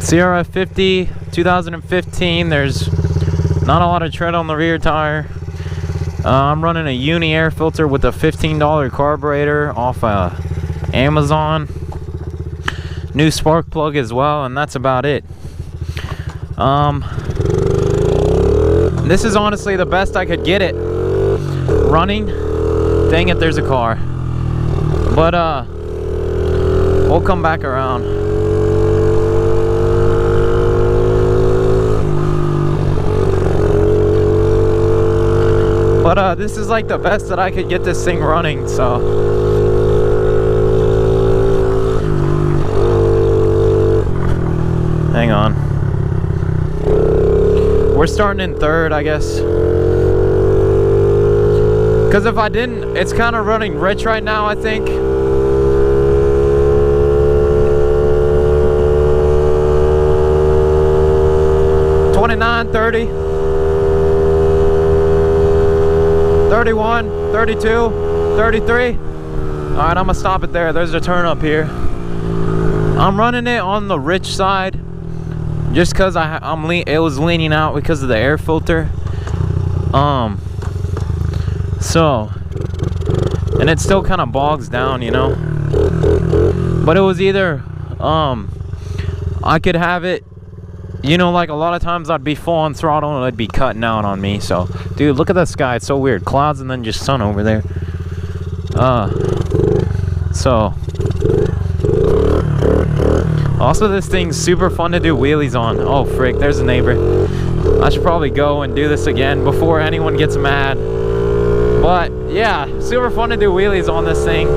Crf50 2015. There's not a lot of tread on the rear tire. I'm running a uni air filter with a $15 carburetor off Amazon. New spark plug as well, and that's about it. This is honestly the best I could get it running. Dang it, there's a car. But we'll come back around. But this is like the best that I could get this thing running, so. Hang on. We're starting in third, I guess. Because if I didn't, it's kind of running rich right now, I think. $29, $30, $31, $32, $33. Alright, I'm gonna stop it there. There's a turn up here. I'm running it on the rich side just because it was leaning out because of the air filter. So, and it still kind of bogs down, you know. But it was either I could have it, you know, like a lot of times I'd be full on throttle and it'd be cutting out on me. So, dude, look at the sky. It's so weird. Clouds and then just sun over there. So, also this thing's super fun to do wheelies on. Oh, frick, there's a neighbor. I should probably go and do this again before anyone gets mad. But, yeah, super fun to do wheelies on this thing.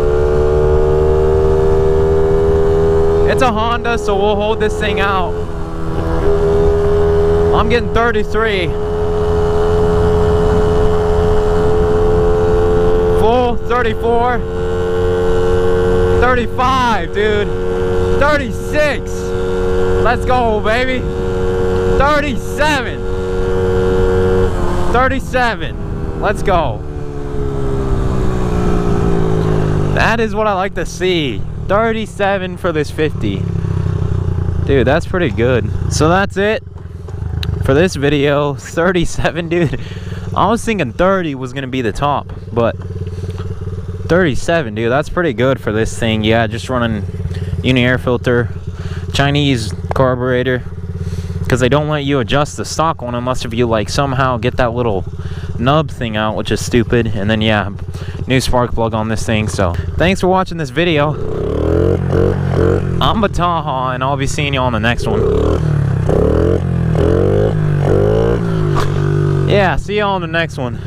It's a Honda, so we'll hold this thing out. I'm getting 33. Full, 34. 35, dude. 36. Let's go, baby. 37. 37. Let's go. That is what I like to see. 37 for this 50. Dude, that's pretty good. So that's it for this video. 37, dude. I was thinking 30 was gonna be the top, but 37, dude, that's pretty good for this thing. Yeah, just running uni air filter, Chinese carburetor, because they don't let you adjust the stock one unless if you like somehow get that little nub thing out, which is stupid. And then yeah, new spark plug on this thing. So thanks for watching this video. I'm Bataha, and I'll be seeing you on the next one. Yeah, see you on the next one.